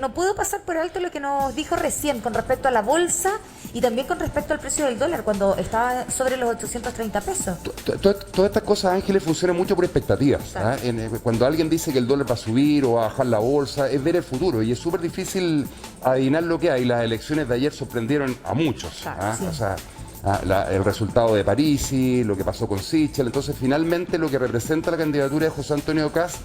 no puedo pasar por alto lo que nos dijo recién con respecto a la bolsa y también con respecto al precio del dólar cuando estaba sobre los 830 pesos. Todas estas cosas, Ángeles, funcionan mucho por expectativas. ¿Ah? Cuando alguien dice que el dólar va a subir o va a bajar la bolsa, es ver el futuro y es súper difícil adivinar lo que hay. Las elecciones de ayer sorprendieron a muchos. Claro, ¿Ah? sí. O sea, el resultado de Parisi, lo que pasó con Sichel. Entonces, finalmente, lo que representa la candidatura de José Antonio Kast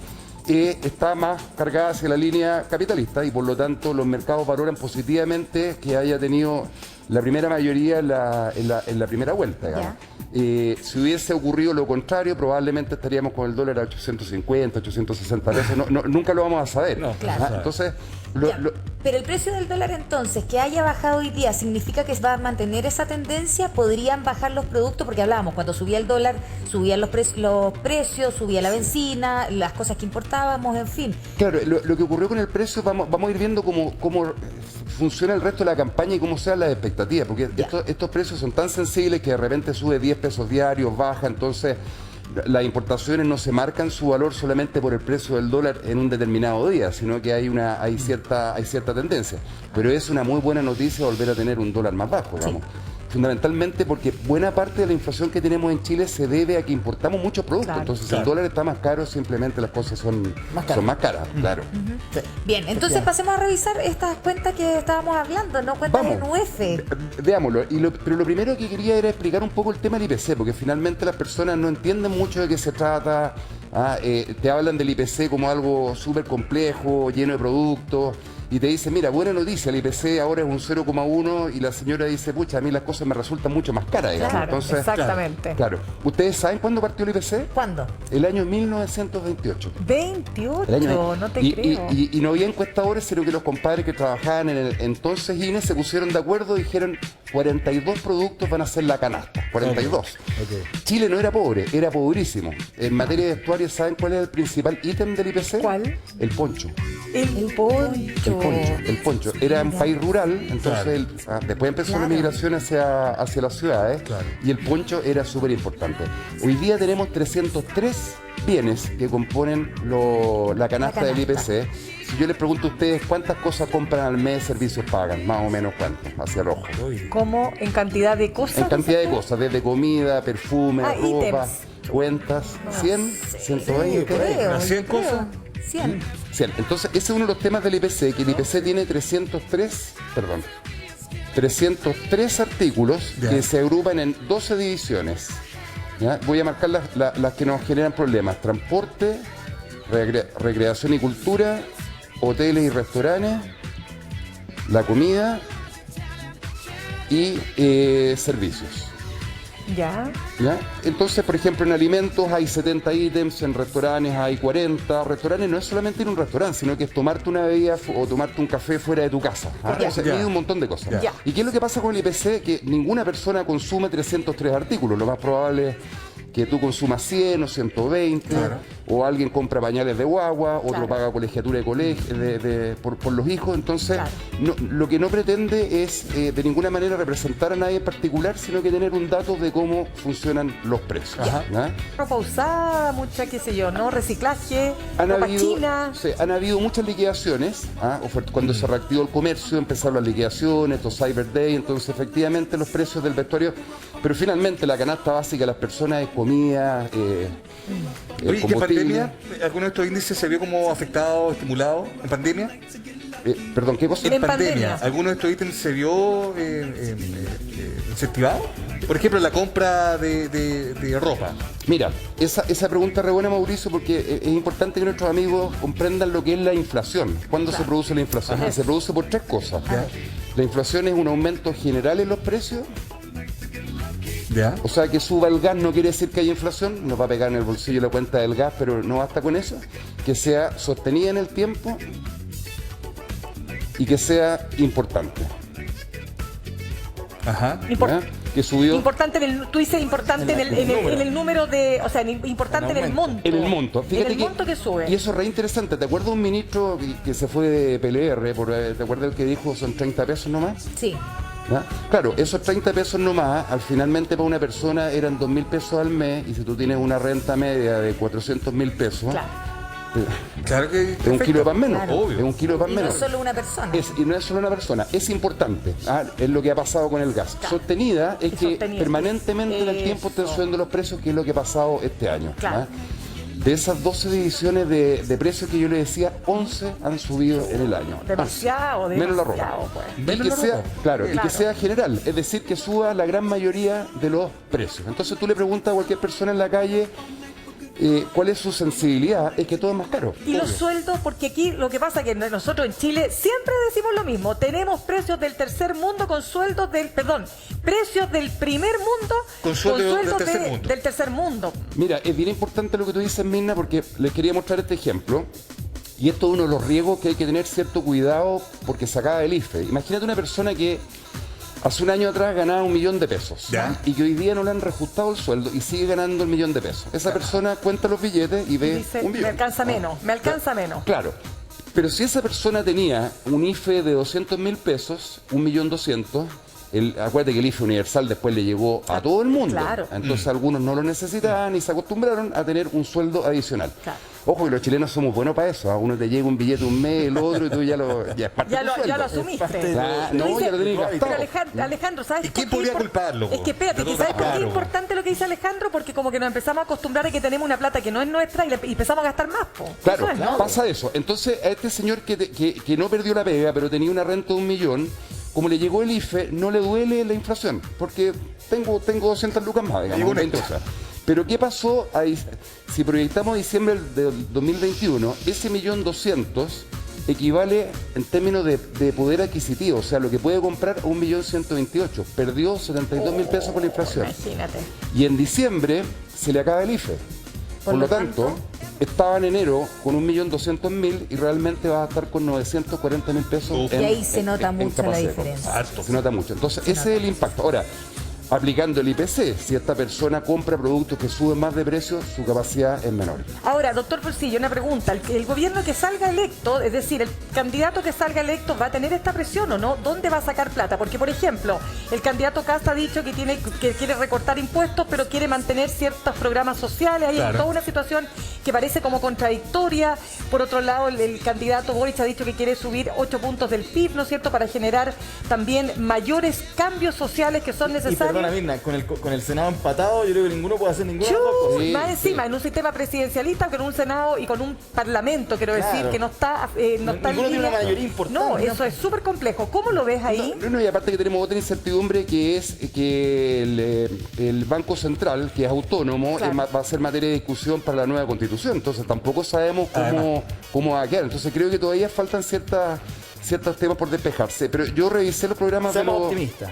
está más cargada hacia la línea capitalista y, por lo tanto, los mercados valoran positivamente que haya tenido la primera mayoría en la primera vuelta. Digamos. Si hubiese ocurrido lo contrario, probablemente estaríamos con el dólar a 850, 860 pesos. Nunca lo vamos a saber. No, claro. Entonces, Pero el precio del dólar entonces, que haya bajado hoy día, ¿significa que va a mantener esa tendencia? ¿Podrían bajar los productos? Porque hablábamos, cuando subía el dólar, subían los precios, subía la benzina, las cosas que importábamos, en fin. Claro, lo que ocurrió con el precio, vamos a ir viendo cómo funciona el resto de la campaña y cómo sean las expectativas, porque estos precios son tan sensibles que de repente sube 10 pesos diarios, baja, entonces las importaciones no se marcan su valor solamente por el precio del dólar en un determinado día, sino que hay cierta tendencia. Pero es una muy buena noticia volver a tener un dólar más bajo, digamos. Fundamentalmente porque buena parte de la inflación que tenemos en Chile se debe a que importamos muchos productos. Claro. Entonces, el dólar está más caro, simplemente las cosas son más caras, claro. Sí. Bien, entonces pasemos a revisar estas cuentas que estábamos hablando, ¿no? Cuentas de NUEF. Veámoslo. Pero lo primero que quería era explicar un poco el tema del IPC, porque finalmente las personas no entienden mucho de qué se trata. Te hablan del IPC como algo súper complejo, lleno de productos. Y te dice, mira, buena noticia, el IPC ahora es un 0,1 y la señora dice, pucha, a mí las cosas me resultan mucho más caras, digamos. Claro, Entonces, exactamente. Claro. ¿Ustedes saben cuándo partió el IPC? ¿Cuándo? El año 1928. 28, no te creo. Y no había encuestadores, sino que los compadres que trabajaban en el entonces INE se pusieron de acuerdo y dijeron 42 productos van a ser la canasta. 42. Okay. Chile no era pobre, era pobrísimo. En materia de vestuario, ¿saben cuál es el principal ítem del IPC? ¿Cuál? El poncho. El poncho. El poncho. Era un país rural, entonces después empezó la migración hacia las ciudades y el poncho era súper importante. Hoy día tenemos 303 bienes que componen la canasta del IPC. Si yo les pregunto a ustedes cuántas cosas compran al mes, servicios pagan, más o menos cuántos, hacia el ojo. ¿Cómo? ¿En cantidad de cosas? En cantidad de cosas, desde comida, perfume, ropa, ítems. cuentas, 100, 120. Creo, 100 cosas. 100. 100. Entonces, ese es uno de los temas del IPC, que el IPC tiene 303 artículos que se agrupan en 12 divisiones. ¿Ya? Voy a marcar las que nos generan problemas. Transporte, recreación y cultura, hoteles y restaurantes, la comida y servicios. Ya. ¿Ya? Entonces, por ejemplo, en alimentos hay 70 ítems, en restaurantes hay 40. Restaurantes no es solamente ir a un restaurante, sino que es tomarte una bebida o tomarte un café fuera de tu casa. Entonces, hay un montón de cosas. Ya. ¿Y qué es lo que pasa con el IPC? Que ninguna persona consume 303 artículos. Lo más probable es que tú consumas 100 o 120, o alguien compra pañales de guagua, otro paga colegiatura de colegio por los hijos. Entonces, lo que no pretende es de ninguna manera representar a nadie en particular, sino que tener un dato de cómo funcionan los precios. Ropa usada, mucha, qué sé yo, ¿no? Reciclaje, ropa china. Han habido muchas liquidaciones. Cuando se reactivó el comercio, empezaron las liquidaciones, estos Cyber Day, entonces efectivamente los precios del vestuario, pero finalmente la canasta básica de las personas es comida, Oye, ¿qué pandemia? ¿Alguno de estos índices se vio como afectado, estimulado en pandemia? Perdón, ¿qué cosa? En pandemia, ¿alguno de estos ítems se vio incentivado? Por ejemplo, la compra de ropa. Mira, esa pregunta es re buena, Mauricio, porque es importante que nuestros amigos comprendan lo que es la inflación. ¿Cuándo se produce la inflación? Se produce por tres cosas. La inflación es un aumento general en los precios. ¿Ya? O sea, que suba el gas no quiere decir que haya inflación, nos va a pegar en el bolsillo la cuenta del gas, pero no basta con eso. Que sea sostenida en el tiempo y que sea importante. Ajá. Que subió Importante tú dices importante en el número de, o sea, importante en el monto. en el monto. Fíjate en el monto que sube. Y eso es re interesante. ¿Te acuerdas de un ministro que se fue de PLR? ¿Te acuerdas el que dijo son 30 pesos nomás? Sí. ¿Ya? Claro, esos 30 pesos nomás, finalmente para una persona eran 2.000 pesos al mes, y si tú tienes una renta media de 400.000 pesos, Claro que Es un kilo de pan menos. Claro. Obvio. Es un kilo de pan Y no menos. es solo una persona. Y no es solo una persona, es importante. Es lo que ha pasado con el gas. Sostenida es que sostenida. permanentemente en el tiempo están Eso. subiendo los precios, que es lo que ha pasado este año. Claro. De esas 12 divisiones de precios que yo le decía, 11 han subido en el año. Demasiado, Menos la ropa. demasiado, pues. Y Menos que la sea, ropa. claro, y Claro. que sea general, es decir, que suba la gran mayoría de los precios. Entonces tú le preguntas a cualquier persona en la calle cuál es su sensibilidad, es que todo es más caro. Y los sueldos, porque aquí lo que pasa es que nosotros en Chile siempre decimos lo mismo, tenemos precios del tercer mundo con sueldos precios del primer mundo Con sueldos del sueldos tercer mundo. del tercer mundo. Mira, es bien importante lo que tú dices, Mirna, porque les quería mostrar este ejemplo. Y esto es uno de los riesgos que hay que tener cierto cuidado porque se acaba el IFE. Imagínate una persona que hace un año atrás ganaba 1 millón de pesos Ya. y que hoy día no le han reajustado el sueldo y sigue ganando el 1 millón de pesos. Esa persona cuenta los billetes y ve Dice, 1 millón. me alcanza menos, me alcanza menos. Claro. Pero si esa persona tenía un IFE de 200.000 pesos, 1.200.000, acuérdate que el IFE universal después le llegó a todo el mundo. Claro. Entonces algunos no lo necesitaban y se acostumbraron a tener un sueldo adicional. Claro. Ojo, que los chilenos somos buenos para eso. A uno te llega un billete un mes, el otro, y tú ya es parte Ya de tu lo sueldo. asumiste. Claro, Tú no, dices, ya lo tenés pero gastado. Alejandro, ¿sabes ¿Y por quién qué podría impor- culparlo, po? Es que espérate, De ¿que todo ¿sabes por qué es claro. importante lo que dice Alejandro? Porque como que nos empezamos a acostumbrar a que tenemos una plata que no es nuestra y empezamos a gastar más, po. Claro, Eso es, ¿no? pasa eso. Entonces, a este señor que no perdió la pega, pero tenía una renta de 1 millón, como le llegó el IFE, no le duele la inflación, porque tengo 200 lucas más, digamos, Llegó 20 neto. cosas. Pero ¿qué pasó ahí? Si proyectamos diciembre del 2021, ese 1.200.000 equivale en términos de poder adquisitivo, o sea, lo que puede comprar a 1.128.000. Perdió 72.000 pesos por la inflación. Imagínate. Y en diciembre se le acaba el IFE. Por lo tanto, estaba en enero con 1.200.000 y realmente va a estar con 940.000 pesos. Uf. Y ahí se nota mucho la capacidad de diferencia. compra. Se nota mucho. Entonces, ese es el impacto. Ahora, aplicando el IPC, si esta persona compra productos que suben más de precio, su capacidad es menor. Ahora, doctor Bolsillo, una pregunta. ¿El gobierno que salga electo, es decir, el candidato que salga electo, va a tener esta presión o no? ¿Dónde va a sacar plata? Porque, por ejemplo, el candidato Kast ha dicho que quiere recortar impuestos, pero quiere mantener ciertos programas sociales. Hay Claro. toda una situación que parece como contradictoria. Por otro lado, el candidato Boric ha dicho que quiere subir 8 puntos del PIB, ¿no es cierto?, para generar también mayores cambios sociales que son Y necesarios. perdona, Mirna, con el Senado empatado, yo creo que ninguno puede hacer ninguna de las dos cosas. Sí, Más sí. encima, en un sistema presidencialista, con un Senado y con un Parlamento, quiero decir, Claro. que no está en Ninguno tiene línea. una mayoría importante. No, eso es súper complejo. ¿Cómo lo ves ahí? No, y aparte que tenemos otra incertidumbre que es que el Banco Central, que es autónomo, Claro. va a ser materia de discusión para la nueva Constitución. Entonces tampoco sabemos cómo va a quedar. Entonces creo que todavía faltan ciertos temas por despejarse. Pero yo revisé los programas de Seamos los... optimistas.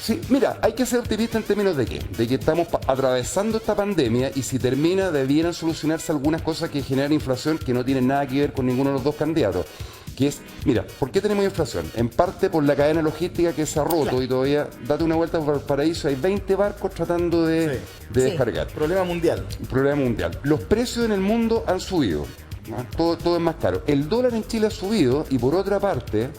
Sí, mira, hay que ser optimista en términos de qué, de que estamos atravesando esta pandemia y si termina debieran solucionarse algunas cosas que generan inflación que no tienen nada que ver con ninguno de los dos candidatos. Que es, mira, ¿por qué tenemos inflación? En parte por la cadena logística que se ha roto y todavía, date una vuelta por el paraíso, hay 20 barcos tratando de Sí. descargar. Problema mundial. Un problema mundial. Los precios en el mundo han subido, ¿no? Todo es más caro. El dólar en Chile ha subido y por otra parte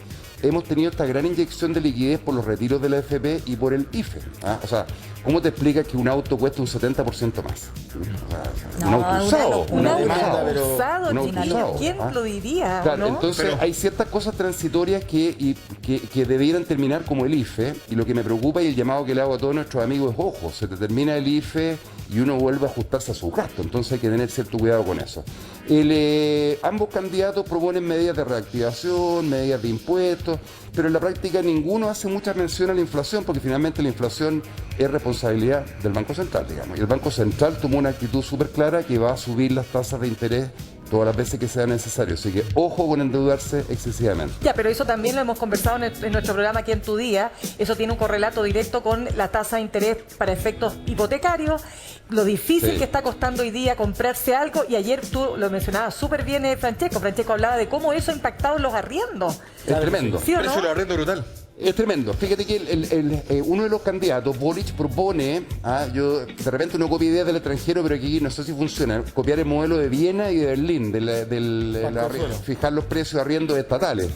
hemos tenido esta gran inyección de liquidez por los retiros de la AFP y por el IFE. ¿Ah? O sea, ¿cómo te explicas que un auto cuesta un 70% más? O sea, un No, auto una usado. locura. Un auto demanda, usado. pero- Usado, un auto Chinaldo. usado, ¿Quién ¿ah? lo diría? Claro, ¿no? entonces Pero- hay ciertas cosas transitorias que debieran terminar como el IFE, y lo que me preocupa y el llamado que le hago a todos nuestros amigos es, ojo, se te termina el IFE y uno vuelve a ajustarse a sus gastos, entonces hay que tener cierto cuidado con eso. Ambos candidatos proponen medidas de reactivación, medidas de impuestos, pero en la práctica ninguno hace mucha mención a la inflación, porque finalmente la inflación es responsabilidad del Banco Central, digamos, y el Banco Central tomó una actitud súper clara que va a subir las tasas de interés todas las veces que sea necesario. Así que ojo con endeudarse excesivamente. Ya, pero eso también lo hemos conversado en nuestro programa aquí en Tu Día. Eso tiene un correlato directo con la tasa de interés para efectos hipotecarios, lo difícil Sí. que está costando hoy día comprarse algo. Y ayer tú lo mencionabas súper bien, Francesco. Francesco hablaba de cómo eso ha impactado en los arriendos. Es tremendo. ¿Sí o Precio no? de arrendo brutal. Es tremendo. Fíjate que uno de los candidatos, Boric, propone, yo de repente uno copia ideas del extranjero, pero aquí no sé si funciona, copiar el modelo de Viena y de Berlín, fijar los precios de arriendos estatales.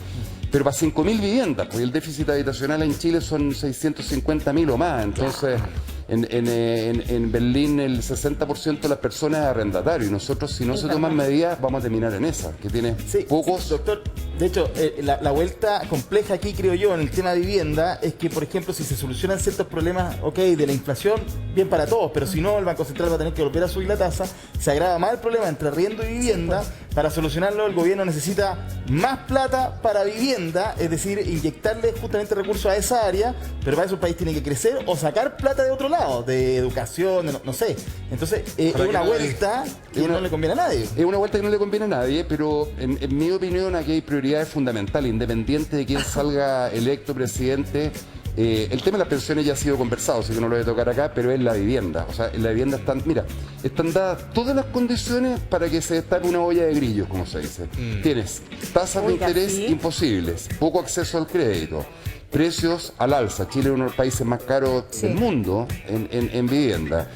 Pero para 5.000 viviendas, porque el déficit habitacional en Chile son 650.000 o más. Entonces, En Berlín el 60% de las personas es arrendatario y nosotros si no se toman medidas vamos a terminar en esa, que tiene pocos... Sí, doctor, de hecho, la vuelta compleja aquí, creo yo, en el tema de vivienda es que, por ejemplo, si se solucionan ciertos problemas, de la inflación, bien para todos, pero si no, el Banco Central va a tener que volver a subir la tasa, se agrava más el problema entre arriendo y vivienda. Para solucionarlo, el gobierno necesita más plata para vivienda, es decir, inyectarle justamente recursos a esa área, pero para eso el país tiene que crecer o sacar plata de otro lado, de educación, no sé. Entonces, es una vuelta que no le conviene a nadie. Es una vuelta que no le conviene a nadie, pero en mi opinión aquí hay prioridades fundamentales, independiente de quién salga electo presidente. El tema de las pensiones ya ha sido conversado, así que no lo voy a tocar acá, pero es la vivienda. O sea, en la vivienda están dadas todas las condiciones para que se destape una olla de grillos, como se dice. Tienes tasas de interés imposibles, poco acceso al crédito, precios al alza. Chile es uno de los países más caros del mundo en vivienda.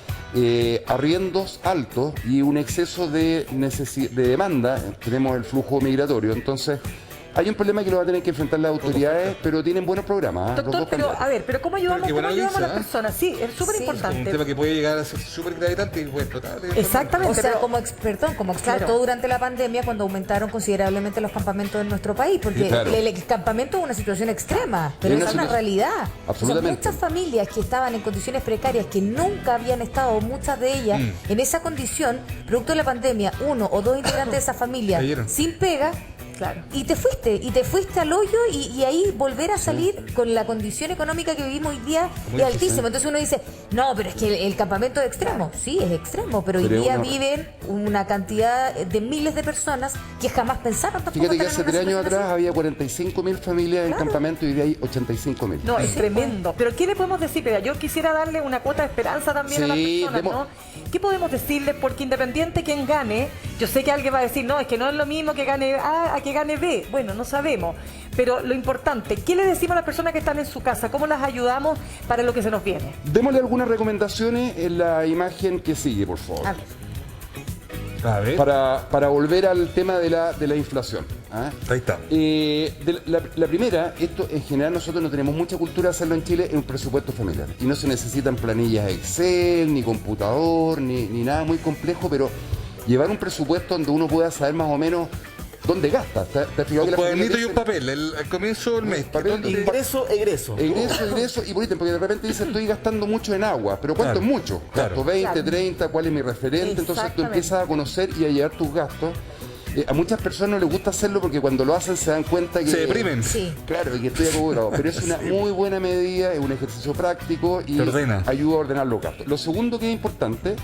Arriendos altos y un exceso de demanda. Tenemos el flujo migratorio, entonces hay un problema que lo va a tener que enfrentar las autoridades, pero tienen buenos programas. Doctor, pero ¿cómo ayudamos, a las personas? Sí, es súper importante. Es un tema que puede llegar a ser súper gravitante y puede explotar. Exactamente. O sea, como explotó durante la pandemia cuando aumentaron considerablemente los campamentos en nuestro país, porque el campamento es una situación extrema, pero es una realidad. Absolutamente. O sea, muchas familias que estaban en condiciones precarias, que nunca habían estado, muchas de ellas, en esa condición, producto de la pandemia, uno o dos integrantes de esa familia sin pega. Claro. Y te fuiste al hoyo y ahí volver a salir con la condición económica que vivimos hoy día es altísimo. Entonces uno dice, no, pero es que el campamento es extremo. Sí, es extremo, pero hoy día viven una cantidad de miles de personas que jamás pensaron tampoco. Fíjate que hace 3 años atrás había 45.000 familias en campamento y hoy día hay 85.000. No, es tremendo. Pero ¿qué le podemos decir? Mira, yo quisiera darle una cuota de esperanza también a las personas, ¿no? ¿Qué podemos decirles? Porque independiente quien gane, yo sé que alguien va a decir, no, es que no es lo mismo que gane A a que gane B. Bueno, no sabemos. Pero lo importante, ¿qué le decimos a las personas que están en su casa? ¿Cómo las ayudamos para lo que se nos viene? Démosle algunas recomendaciones en la imagen que sigue, por favor. A ver. Para volver al tema de la inflación. Ahí está. La primera, esto en general nosotros no tenemos mucha cultura de hacerlo en Chile, en un presupuesto familiar. Y no se necesitan planillas Excel, ni computador, ni nada muy complejo, pero llevar un presupuesto donde uno pueda saber más o menos dónde gasta. Un cuadernito y un papel, al comienzo del mes. Ingreso, egreso. Egreso y por ítem, porque de repente dice estoy gastando mucho en agua, pero ¿cuánto es mucho? Gasto 20, 30, ¿cuál es mi referente? Entonces tú empiezas a conocer y a llevar tus gastos. A muchas personas no les gusta hacerlo porque cuando lo hacen se dan cuenta que... Se deprimen. Sí. Claro, y que estoy acomodado. Pero es una muy buena medida, es un ejercicio práctico y ayuda a ordenar los gastos. Lo segundo que es importante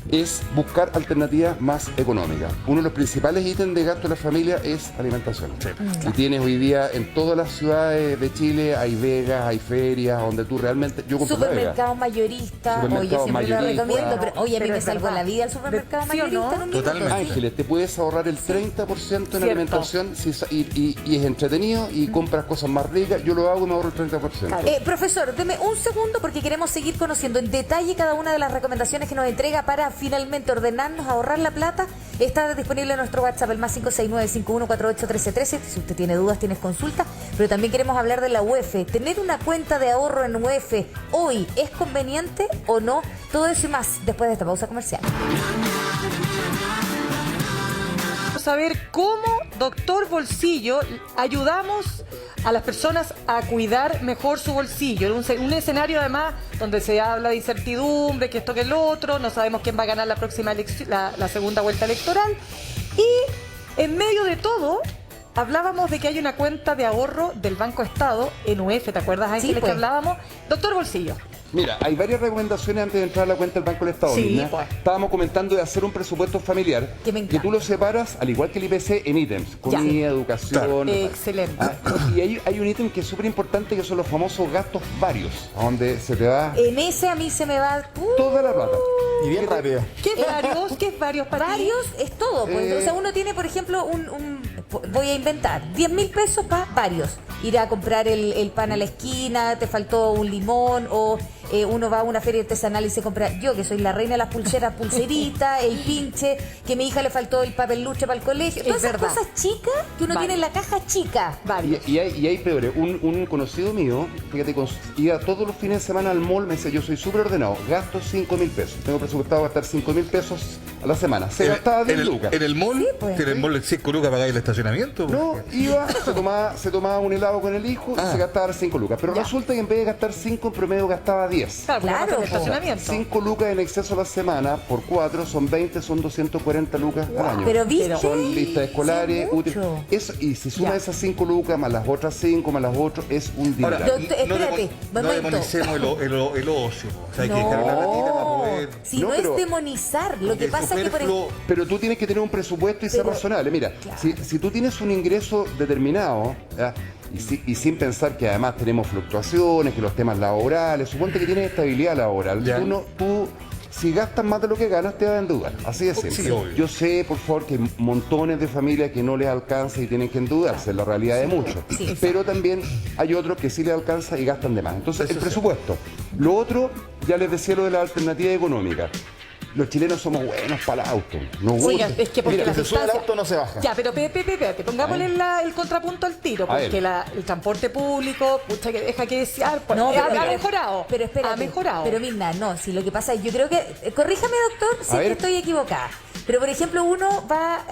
es buscar alternativas más económicas. Uno de los principales ítems de gasto de la familia es alimentación. Sí. Y tienes hoy día en todas las ciudades de Chile, hay vegas, hay ferias, donde tú realmente... Yo compro supermercados mayoristas, oye, siempre lo recomiendo, pero oye, a mí me salgo la vida al supermercado mayorista en un minuto. Totalmente. Ángeles, te puedes ahorrar el 30% en alimentación y es entretenido y compras cosas más ricas. Yo lo hago y me ahorro el 30%. Profesor, deme un segundo porque queremos seguir conociendo en detalle cada una de las recomendaciones que nos entrega para finalmente ordenarnos, ahorrar la plata. Está disponible en nuestro WhatsApp, el más 569-5148-1313. Si usted tiene dudas, tiene consultas. Pero también queremos hablar de la UEF. ¿Tener una cuenta de ahorro en UEF hoy es conveniente o no? Todo eso y más después de esta pausa comercial. Vamos a ver cómo, doctor Bolsillo, ayudamos a las personas a cuidar mejor su bolsillo. Un escenario además donde se habla de incertidumbre, que esto que el otro, no sabemos quién va a ganar la próxima la segunda vuelta electoral. Y en medio de todo, hablábamos de que hay una cuenta de ahorro del Banco Estado en UEF, ¿te acuerdas, Ángeles, Sí, pues. que hablábamos? Doctor Bolsillo. Mira, hay varias recomendaciones antes de entrar a la cuenta del Banco del Estado. Sí, Lina. pues. Estábamos comentando de hacer un presupuesto familiar Que me encanta. tú lo separas, al igual que el IPC, en ítems. Comida, educación. Excelente. Y hay un ítem que es súper importante, que son los famosos gastos varios, a donde se te va En ese a mí se me va toda la plata. Y bien rápido. ¿Qué es varios? ¿Qué es varios para ti? varios, es todo. Pues. O sea, uno tiene, por ejemplo, voy a inventar, 10.000 pesos para varios. Ir a comprar el pan a la esquina, te faltó un limón, o uno va a una feria artesanal y se compra, yo que soy la reina de las pulseras, pulserita, el pinche, que a mi hija le faltó el papel luche para el colegio. Todas esas verdad. cosas chicas que uno tiene en la caja chica. Y hay peores. Un conocido mío, fíjate, iba todos los fines de semana al mall, me dice, yo soy súper ordenado, gasto 5.000 pesos. Tengo presupuestado gastar 5.000 pesos a la semana. Se gastaba 10 lucas. En el mall, Sí, pues. en el mall 5 lucas pagáis el estacionamiento. No, iba, se tomaba un helado con el hijo y se gastaba 5 lucas. Pero resulta que en vez de gastar 5, en promedio gastaba 10. Claro, Claro, el estacionamiento. 5 lucas en exceso a la semana, por 4 son 20, son 240 lucas al año. Pero viste, Son listas escolares, sí, útiles. mucho. Eso, y si suma esas 5 lucas más las otras 5 más las otras, es un Ahora, dinero. Doctor, espérate, no momento. demonicemos el ocio. O sea, hay que dejar la ratita para poder. Si No, no, pero- es demonizar, lo porque que el pasa es que por superfluo- Pero tú tienes que tener un presupuesto y ser Pero- razonable. Mira, Claro. si tú tienes un ingreso determinado, ¿ya? Y sin pensar que además tenemos fluctuaciones, que los temas laborales, suponte que tienes estabilidad laboral, Ya. tú si gastas más de lo que ganas te vas a endeudar. Así de simple. Sí, obvio. Yo sé, por favor, que hay montones de familias que no les alcanza y tienen que endeudarse, es la realidad de muchos. Sí. Pero también hay otros que sí les alcanza y gastan de más. Entonces, Eso el sí. presupuesto. Lo otro, ya les decía lo de la alternativa económica. Los chilenos somos buenos para el auto. Nos Oiga, gusta. es que porque Mira, la si se sube al distancia- auto no se baja. Ya, pero Pepe, pongámosle el contrapunto al tiro, A porque ver. el transporte público, pucha que deja que desear, pues, No, ha mejorado. Pero espérate. Ha mejorado. Pero Mirna, no, si lo que pasa es, yo creo que, corríjame doctor, si A es que ver. estoy equivocada. Pero por ejemplo, uno va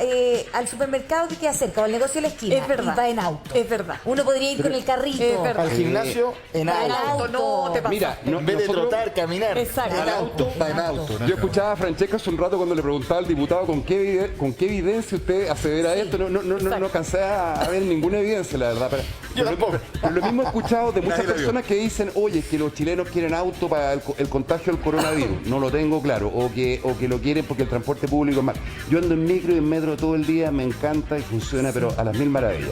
al supermercado que queda cerca, o al negocio de la esquina, Es verdad. y va en auto. Es verdad. Uno podría ir con el carrito. Es verdad. Al gimnasio en Va en auto. auto. No, te pasa. Mira, En vez de nosotros- trotar, caminar. Exacto. En auto, va en auto. ¿no? Yo escuchaba a Francesca hace un rato cuando le preguntaba al diputado con qué evidencia usted asevera esto. No alcancé a ver ninguna evidencia, la verdad. Yo tampoco. Pero lo mismo he escuchado de muchas Nadie la vio. personas que dicen, oye, que los chilenos quieren auto para el contagio del coronavirus. No lo tengo claro. O que lo quieren porque el transporte público es mal. Yo ando en micro y en metro todo el día, me encanta y funciona, pero a las mil maravillas.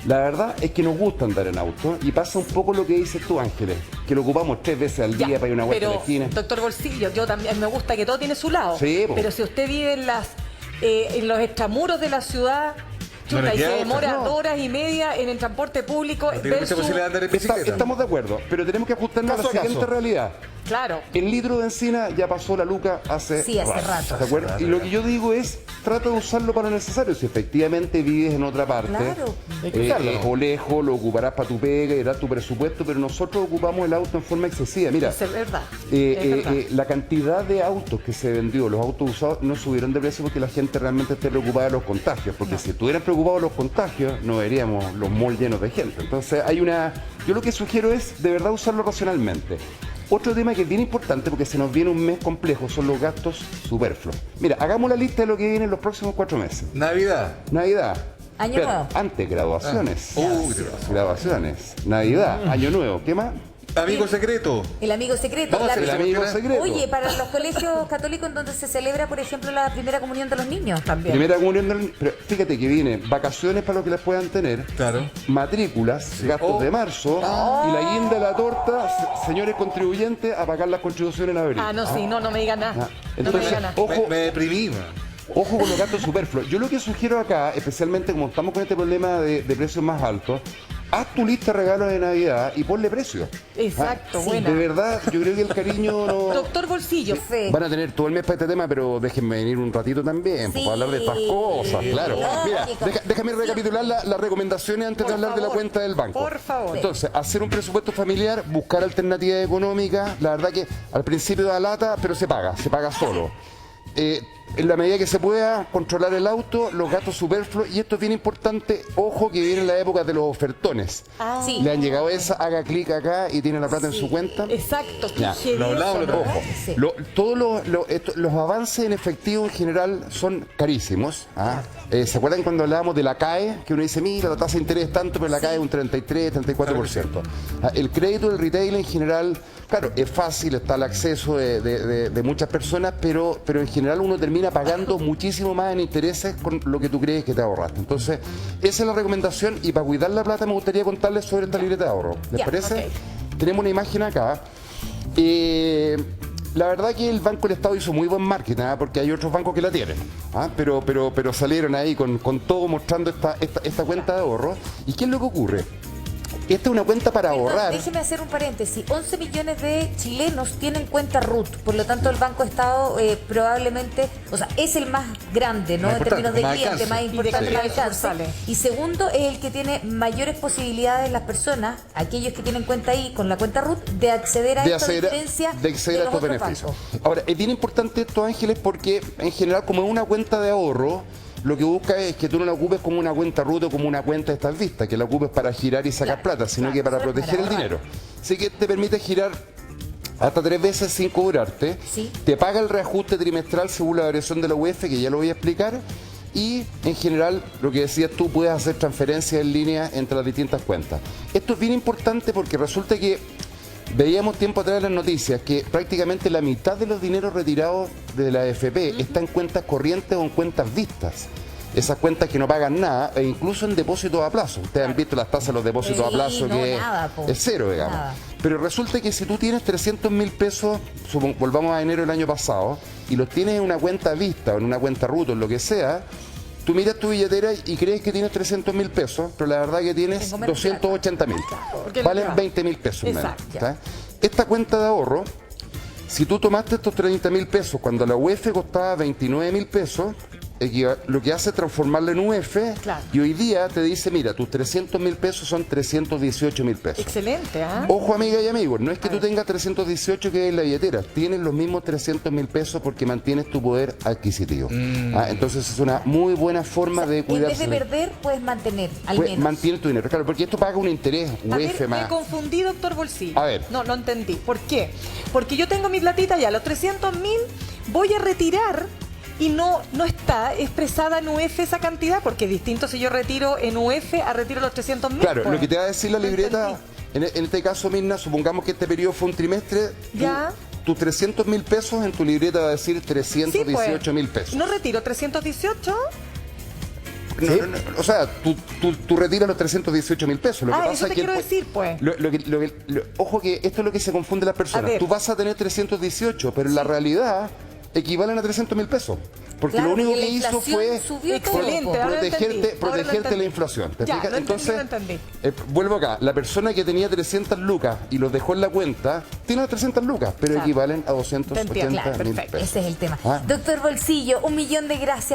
La verdad es que nos gusta andar en auto y pasa un poco lo que dices tú, Ángeles, que lo ocupamos 3 veces al día Ya, para ir a una vuelta a la pero, esquina. doctor Bolsillo, yo también me gusta que todo tiene su lado. Sí, po. Pero si usted vive en los extramuros de la ciudad, No chuta, le y se queda demora otra. 2 horas y media en el transporte público No tiene mucha posibilidad de andar en bicicleta. Estamos de acuerdo, pero tenemos que ajustarnos Caso a la a siguiente caso. realidad. Claro. El litro de encina ya pasó la luca hace Sí, hace rato. ¿de acuerdo? Y lo que yo digo es, trata de usarlo para lo necesario. Si efectivamente vives en otra parte, Claro. Hay que usarlo. o lejos, lo ocuparás para tu pega, irás tu presupuesto, pero nosotros ocupamos el auto en forma excesiva. Mira, Es verdad. Es verdad. la cantidad de autos que se vendió, los autos usados, no subieron de precio porque la gente realmente esté preocupada de los contagios. Porque si estuvieran preocupados de los contagios, no veríamos los malls llenos de gente. Entonces, yo lo que sugiero es de verdad usarlo racionalmente. Otro tema que es bien importante porque se nos viene un mes complejo son los gastos superfluos. Mira, hagamos la lista de lo que viene en los próximos 4 meses. Navidad. Navidad. Año Espera, nuevo. Antes, graduaciones. Uy, qué razón. Graduaciones. Navidad. Año nuevo. ¿Qué más? Amigo secreto. El amigo secreto. Vamos a hacer El la amigo primera- secreto. Oye, para los colegios católicos en donde se celebra, por ejemplo, la primera comunión de los niños también. Primera comunión pero fíjate que viene vacaciones para los que las puedan tener, Claro. matrículas, gastos Oh. de marzo y la guinda de la torta, señores contribuyentes, a pagar las contribuciones en abril. Ah, no, sí, no me digan nada. Ah, No me entonces, digan nada. ojo, Me deprimí, man. ojo con los gastos superfluos. Yo lo que sugiero acá, especialmente como estamos con este problema de precios más altos, haz tu lista de regalos de Navidad y ponle precio. Exacto, Sí. buena. De verdad, yo creo que el cariño no... Doctor Bolsillo. Sí. Van a tener todo el mes para este tema, pero déjenme venir un ratito también, Sí. para hablar de estas cosas, claro. Mira, Lógico. déjame recapitular las recomendaciones antes de Por hablar de la favor, cuenta del banco. por favor. Entonces, hacer un presupuesto familiar, buscar alternativas económicas, la verdad que al principio da lata, pero se paga solo. En la medida que se pueda, controlar el auto, los gastos superfluos, y esto es bien importante, ojo que viene la época de los ofertones. Sí. Le han llegado esa, haga clic acá y tiene la plata en su cuenta. Exacto. Qué Ya, heavy lo hablamos eso, la otra ¿no? Ojo, Sí. todos los avances en efectivo en general son carísimos. ¿Ah? ¿Se acuerdan cuando hablábamos de la CAE? Que uno dice, mira, la tasa de interés es tanto, pero la CAE es un 33, 34%. El crédito del retail en general, claro, es fácil, está el acceso de muchas personas, pero en general uno termina pagando muchísimo más en intereses con lo que tú crees que te ahorraste. Entonces, esa es la recomendación, y para cuidar la plata me gustaría contarles sobre esta libreta de ahorro. ¿Les Ya, parece? ok. Tenemos una imagen acá. La verdad que el Banco del Estado hizo muy buen marketing, ¿ah? Porque hay otros bancos que la tienen, ¿ah? pero salieron ahí con todo mostrando esta cuenta de ahorro. ¿Y qué es lo que ocurre? esta es una cuenta para Perdón, ahorrar. déjeme hacer un paréntesis. 11 millones de chilenos tienen cuenta RUT, por lo tanto el Banco Estado probablemente, o sea, es el más grande, ¿no? Más En términos de importante, más cliente, alcance. más importante, Sí. más alcance. Sucursales. Y segundo, es el que tiene mayores posibilidades las personas, aquellos que tienen cuenta ahí con la cuenta RUT, de acceder a esta diferencia de acceder a los estos otros beneficios. bancos. Ahora, es bien importante esto, Ángeles, porque en general, como es una cuenta de ahorro, lo que busca es que tú no la ocupes como una cuenta RUT o como una cuenta de estas vistas, que la ocupes para girar y sacar Claro, plata, sino claro, que para eso es proteger para el ahorrar. dinero. Así que te permite girar hasta 3 veces sin cobrarte. Sí. Te paga el reajuste trimestral según la variación de la UEF, que ya lo voy a explicar. Y en general, lo que decías tú, puedes hacer transferencias en línea entre las distintas cuentas. Esto es bien importante porque resulta que veíamos tiempo atrás en las noticias que prácticamente la mitad de los dineros retirados de la AFP está en cuentas corrientes o en cuentas vistas. Esas cuentas que no pagan nada, e incluso en depósitos a plazo. Ustedes han visto las tasas de los depósitos a Sí, plazo, no, que nada, po. es cero, digamos. Nada. Pero resulta que si tú tienes 300.000 pesos, volvamos a enero del año pasado, y los tienes en una cuenta vista o en una cuenta RUT o en lo que sea, tú miras tu billetera y crees que tienes 300.000 pesos, pero la verdad que tienes Tengo menos 280.000. Porque Valen ya. 20.000 pesos menos. Exacto. ¿Está? Esta cuenta de ahorro, si tú tomaste estos 30.000 pesos cuando la UEF costaba 29.000 pesos, lo que hace es transformarla en UEF, Claro. y hoy día te dice, mira, tus 300.000 pesos son 318.000 pesos. Excelente, ¿ah? Ojo, amiga y amigos, no es que tú tengas 318 que hay en la billetera, tienes los mismos 300.000 pesos porque mantienes tu poder adquisitivo. Entonces es una muy buena forma de En cuidarse. vez de perder, puedes mantener, al Pues, menos. mantiene tu dinero, claro, porque esto paga un interés, A UEF ver, me más. confundí, doctor Bolsillo. A ver. No entendí. ¿Por qué? Porque yo tengo mi platita ya, los 300.000, voy a retirar y no está expresada en UF esa cantidad, porque es distinto si yo retiro en UF a retiro los 300.000. Claro, pues. lo que te va a decir la No libreta, en este caso, Mirna, supongamos que este periodo fue un trimestre, Ya. tus 300.000 pesos en tu libreta va a decir Sí, 318.000 pues. pesos. ¿No retiro 318? O sea, tú retiras los 318.000 pesos. Lo que pasa Eso es te que quiero decir, pues. ojo que esto es lo que se confunde las personas. ver. Tú vas a tener 318, pero en la realidad equivalen a 300.000 pesos. Porque Claro, lo único porque que la hizo inflación fue subió todo, Excelente, po. ahora lo protegerte, entendí, ahora lo protegerte entendí. la inflación. ¿Te Ya, fijas? lo entendí, Entonces, lo entendí. vuelvo acá. La persona que tenía 300 lucas y los dejó en la cuenta, tiene las 300 lucas, pero Claro. equivalen a Te entiendo, 280.000 claro, perfecto. pesos. Ese es el tema. Ah. Doctor Bolsillo, 1.000.000 de gracias.